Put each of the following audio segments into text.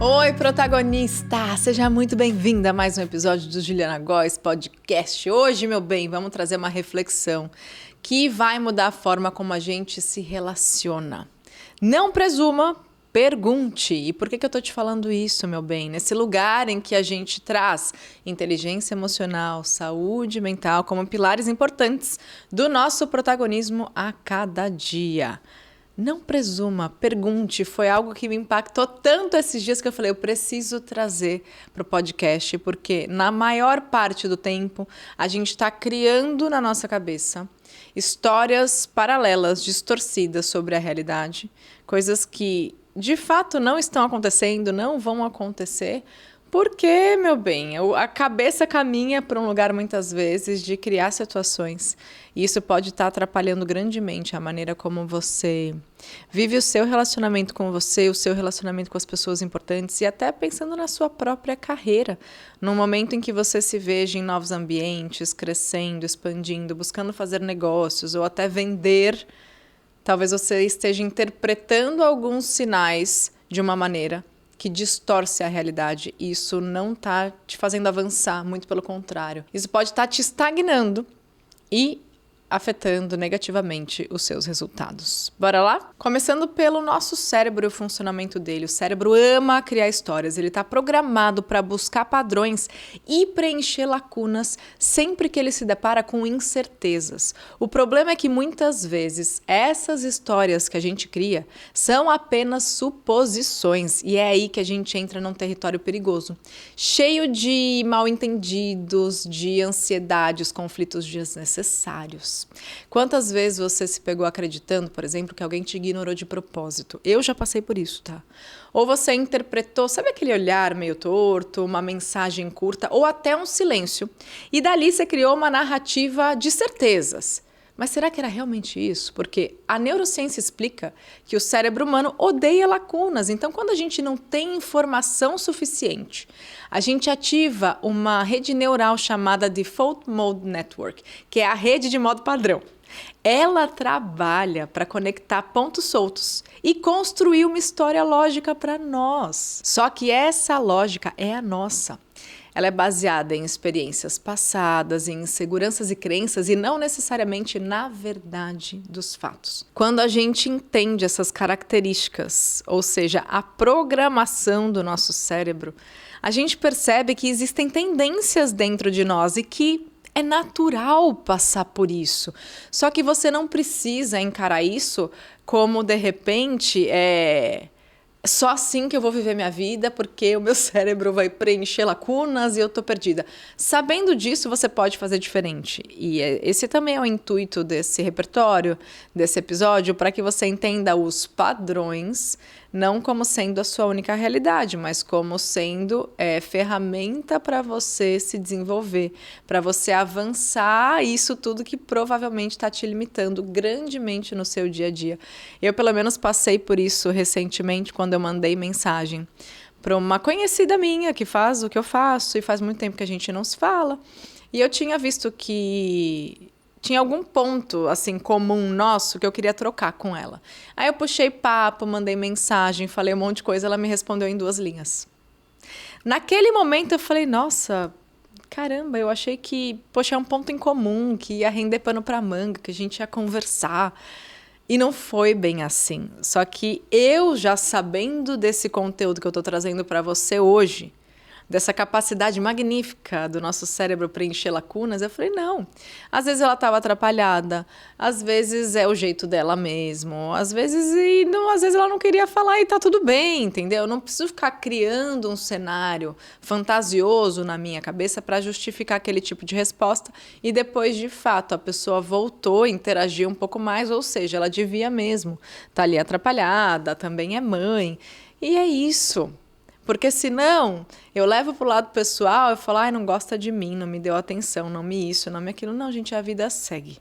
Oi, protagonista! Seja muito bem-vinda a mais um episódio do Juliana Góes Podcast. Hoje, meu bem, vamos trazer uma reflexão que vai mudar a forma como a gente se relaciona. Não presuma, pergunte. E por que eu tô te falando isso, meu bem? Nesse lugar em que a gente traz inteligência emocional, saúde mental como pilares importantes do nosso protagonismo a cada dia. Não presuma, pergunte. Foi algo que me impactou tanto esses dias que eu falei, eu preciso trazer para o podcast, porque na maior parte do tempo a gente está criando na nossa cabeça histórias paralelas, distorcidas sobre a realidade, coisas que de fato não estão acontecendo, não vão acontecer. Porque, meu bem, a cabeça caminha para um lugar muitas vezes de criar situações. E isso pode estar atrapalhando grandemente a maneira como você vive o seu relacionamento com você, o seu relacionamento com as pessoas importantes e até pensando na sua própria carreira. Num momento em que você se veja em novos ambientes, crescendo, expandindo, buscando fazer negócios ou até vender, talvez você esteja interpretando alguns sinais de uma maneira que distorce a realidade. Isso não está te fazendo avançar, muito pelo contrário. Isso pode estar te estagnando e afetando negativamente os seus resultados. Bora lá? Começando pelo nosso cérebro e o funcionamento dele. O cérebro ama criar histórias. Ele está programado para buscar padrões e preencher lacunas sempre que ele se depara com incertezas. O problema é que muitas vezes essas histórias que a gente cria são apenas suposições e é aí que a gente entra num território perigoso, cheio de mal-entendidos, de ansiedades, conflitos desnecessários. Quantas vezes você se pegou acreditando, por exemplo, que alguém te ignorou de propósito? Eu já passei por isso, tá? Ou você interpretou, sabe aquele olhar meio torto, uma mensagem curta ou até um silêncio? E dali você criou uma narrativa de certezas. Mas será que era realmente isso? Porque a neurociência explica que o cérebro humano odeia lacunas. Então, quando a gente não tem informação suficiente, a gente ativa uma rede neural chamada Default Mode Network, que é a rede de modo padrão. Ela trabalha para conectar pontos soltos e construir uma história lógica para nós. Só que essa lógica é a nossa. Ela é baseada em experiências passadas, em inseguranças e crenças e não necessariamente na verdade dos fatos. Quando a gente entende essas características, ou seja, a programação do nosso cérebro, a gente percebe que existem tendências dentro de nós e que é natural passar por isso. Só que você não precisa encarar isso como, de repente, só assim que eu vou viver minha vida, porque o meu cérebro vai preencher lacunas e eu tô perdida. Sabendo disso, você pode fazer diferente. E esse também é o intuito desse repertório, desse episódio, para que você entenda os padrões, não como sendo a sua única realidade, mas como sendo ferramenta para você se desenvolver, para você avançar isso tudo que provavelmente está te limitando grandemente no seu dia a dia. Eu, pelo menos, passei por isso recentemente, quando eu mandei mensagem para uma conhecida minha que faz o que eu faço e faz muito tempo que a gente não se fala. E eu tinha visto que tinha algum ponto, assim, comum nosso que eu queria trocar com ela. Aí eu puxei papo, mandei mensagem, falei um monte de coisa, ela me respondeu em 2 linhas. Naquele momento eu falei, nossa, caramba, eu achei que, poxa, é um ponto em comum, que ia render pano pra manga, que a gente ia conversar. E não foi bem assim. Só que eu, já sabendo desse conteúdo que eu tô trazendo para você hoje, dessa capacidade magnífica do nosso cérebro preencher lacunas, eu falei, não. Às vezes ela estava atrapalhada, às vezes é o jeito dela mesmo, às vezes ela não queria falar e tá tudo bem, entendeu? Eu não preciso ficar criando um cenário fantasioso na minha cabeça para justificar aquele tipo de resposta e depois, de fato, a pessoa voltou, interagiu um pouco mais, ou seja, ela devia mesmo estar ali atrapalhada, também é mãe, e é isso. Porque senão, eu levo pro lado pessoal, eu falo, não gosta de mim, não me deu atenção, não me isso, não me aquilo. Não, gente, a vida segue,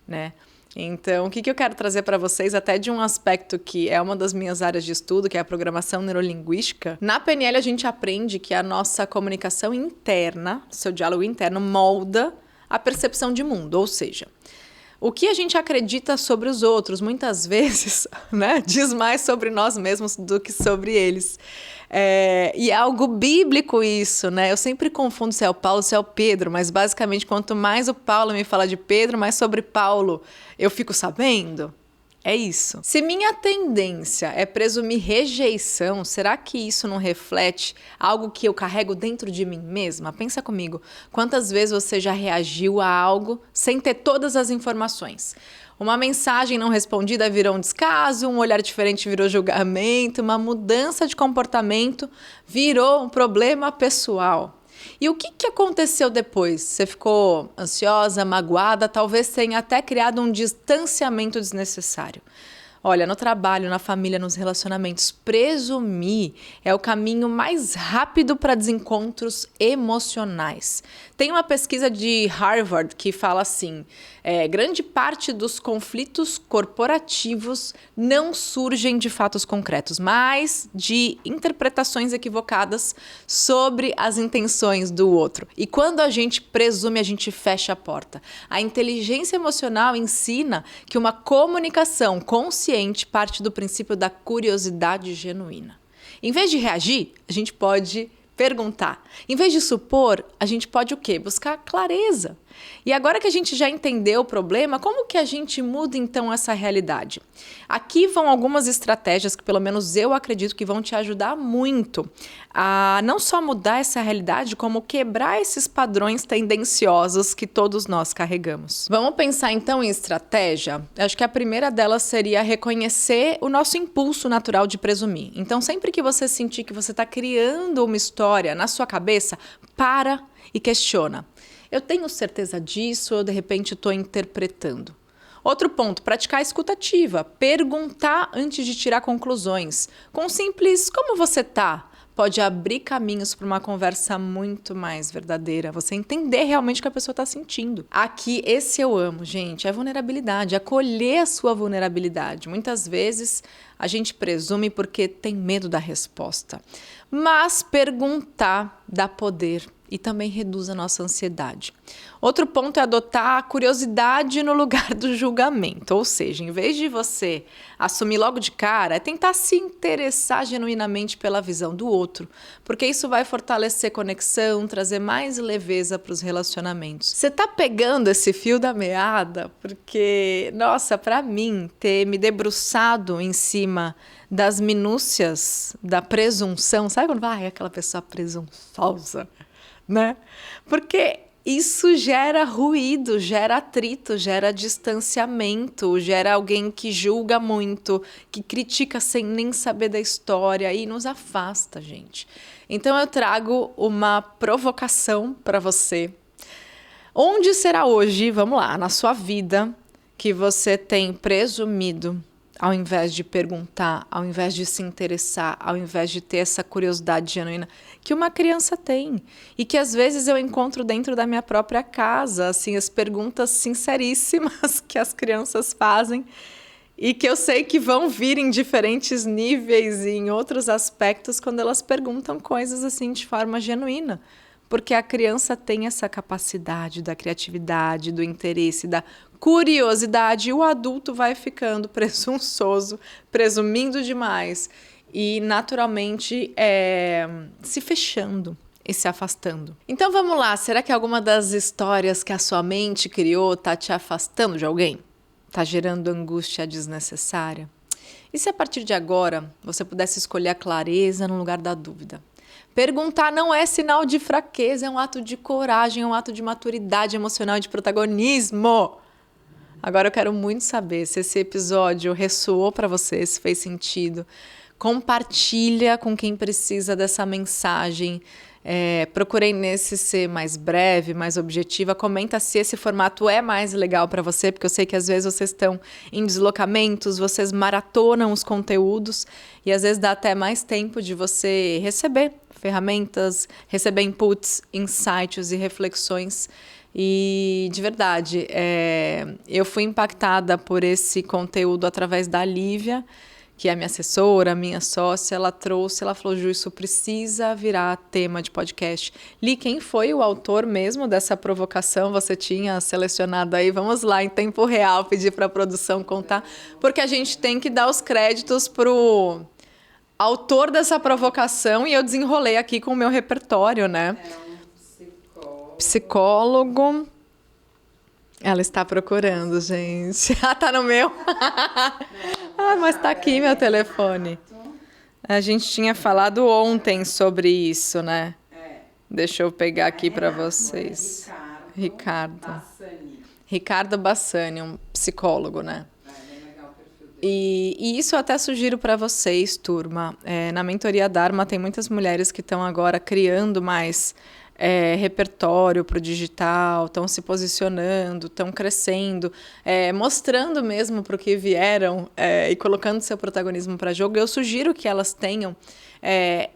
né? Então, o que eu quero trazer para vocês, até de um aspecto que é uma das minhas áreas de estudo, que é a programação neurolinguística. Na PNL, a gente aprende que a nossa comunicação interna, seu diálogo interno, molda a percepção de mundo, ou seja, O que a gente acredita sobre os outros, muitas vezes, né, diz mais sobre nós mesmos do que sobre eles. E é algo bíblico isso, né? Eu sempre confundo se é o Paulo, se é o Pedro, mas basicamente quanto mais o Paulo me fala de Pedro, mais sobre Paulo eu fico sabendo. É isso. Se minha tendência é presumir rejeição, será que isso não reflete algo que eu carrego dentro de mim mesma? Pensa comigo. Quantas vezes você já reagiu a algo sem ter todas as informações? Uma mensagem não respondida virou um descaso, um olhar diferente virou julgamento, uma mudança de comportamento virou um problema pessoal. E o que aconteceu depois? Você ficou ansiosa, magoada, talvez tenha até criado um distanciamento desnecessário. Olha, no trabalho, na família, nos relacionamentos, presumir é o caminho mais rápido para desencontros emocionais. Tem uma pesquisa de Harvard que fala assim, grande parte dos conflitos corporativos não surgem de fatos concretos, mas de interpretações equivocadas sobre as intenções do outro. E quando a gente presume, a gente fecha a porta. A inteligência emocional ensina que uma comunicação consciente parte do princípio da curiosidade genuína. Em vez de reagir, a gente pode perguntar. Em vez de supor, a gente pode o quê? Buscar clareza. E agora que a gente já entendeu o problema, como que a gente muda então essa realidade? Aqui vão algumas estratégias que pelo menos eu acredito que vão te ajudar muito a não só mudar essa realidade, como quebrar esses padrões tendenciosos que todos nós carregamos. Vamos pensar então em estratégia? Acho que a primeira delas seria reconhecer o nosso impulso natural de presumir. Então sempre que você sentir que você está criando uma história na sua cabeça, para e questiona. Eu tenho certeza disso ou de repente estou interpretando? Outro ponto, praticar a escutativa. Perguntar antes de tirar conclusões. Com um simples como você está, pode abrir caminhos para uma conversa muito mais verdadeira. Você entender realmente o que a pessoa está sentindo. Aqui, esse eu amo, gente, é vulnerabilidade. Acolher a sua vulnerabilidade. Muitas vezes a gente presume porque tem medo da resposta. Mas perguntar dá poder. E também reduz a nossa ansiedade. Outro ponto é adotar a curiosidade no lugar do julgamento. Ou seja, em vez de você assumir logo de cara, é tentar se interessar genuinamente pela visão do outro. Porque isso vai fortalecer conexão, trazer mais leveza para os relacionamentos. Você tá pegando esse fio da meada? Porque, nossa, para mim, ter me debruçado em cima das minúcias da presunção, sabe quando vai aquela pessoa presunçosa? Né? Porque isso gera ruído, gera atrito, gera distanciamento, gera alguém que julga muito, que critica sem nem saber da história e nos afasta, gente. Então eu trago uma provocação para você. Onde será hoje, vamos lá, na sua vida, que você tem presumido, ao invés de perguntar, ao invés de se interessar, ao invés de ter essa curiosidade genuína que uma criança tem e que às vezes eu encontro dentro da minha própria casa, assim, as perguntas sinceríssimas que as crianças fazem e que eu sei que vão vir em diferentes níveis e em outros aspectos quando elas perguntam coisas assim de forma genuína. Porque a criança tem essa capacidade da criatividade, do interesse, da curiosidade, e o adulto vai ficando presunçoso, presumindo demais e naturalmente se fechando e se afastando. Então vamos lá, será que alguma das histórias que a sua mente criou está te afastando de alguém? Está gerando angústia desnecessária? E se a partir de agora você pudesse escolher a clareza no lugar da dúvida? Perguntar não é sinal de fraqueza, é um ato de coragem, é um ato de maturidade emocional e de protagonismo. Agora eu quero muito saber se esse episódio ressoou para você, se fez sentido. Compartilha com quem precisa dessa mensagem. Procurei nesse ser mais breve, mais objetiva. Comenta se esse formato é mais legal para você, porque eu sei que às vezes vocês estão em deslocamentos, vocês maratonam os conteúdos e às vezes dá até mais tempo de você receber ferramentas, receber inputs, insights e reflexões. E, de verdade, eu fui impactada por esse conteúdo através da Lívia, que é minha assessora, minha sócia, ela falou, Ju, isso precisa virar tema de podcast. Li, quem foi o autor mesmo dessa provocação? Você tinha selecionado aí? Vamos lá, em tempo real, pedir para a produção contar, porque a gente tem que dar os créditos pro autor dessa provocação e eu desenrolei aqui com o meu repertório, né? É um psicólogo. Ela está procurando, gente. Ah, tá no meu. Mas tá aqui meu telefone. A gente tinha falado ontem sobre isso, né? Deixa eu pegar aqui para vocês. Ricardo Bassani, um psicólogo, né? E isso eu até sugiro para vocês, turma. Na mentoria Dharma tem muitas mulheres que estão agora criando mais repertório para o digital, estão se posicionando, estão crescendo, mostrando mesmo para o que vieram e colocando seu protagonismo para jogo. Eu sugiro que elas tenham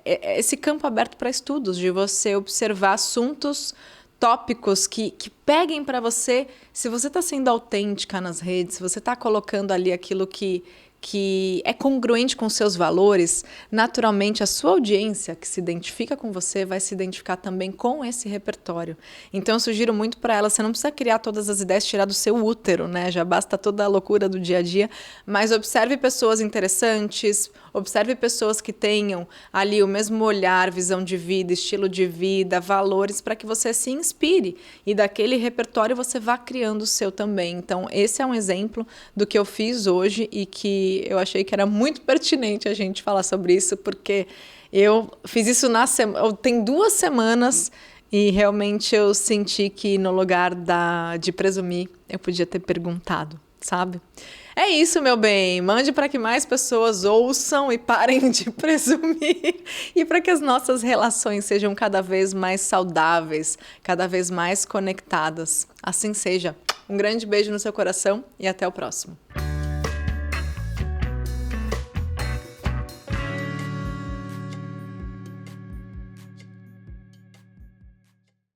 esse campo aberto para estudos, de você observar assuntos, tópicos que peguem para você. Se você está sendo autêntica nas redes, se você está colocando ali aquilo que é congruente com seus valores, naturalmente a sua audiência que se identifica com você vai se identificar também com esse repertório. Então eu sugiro muito para ela, você não precisa criar todas as ideias, tirar do seu útero, né? Já basta toda a loucura do dia a dia, mas observe pessoas interessantes, observe pessoas que tenham ali o mesmo olhar, visão de vida, estilo de vida, valores, para que você se inspire e daquele repertório você vá criando o seu também. Então esse é um exemplo do que eu fiz hoje e que eu achei que era muito pertinente a gente falar sobre isso, porque eu fiz isso tem 2 semanas e realmente eu senti que no lugar de presumir, eu podia ter perguntado, sabe? É isso, meu bem. Mande para que mais pessoas ouçam e parem de presumir. E para que as nossas relações sejam cada vez mais saudáveis, cada vez mais conectadas. Assim seja. Um grande beijo no seu coração e até o próximo.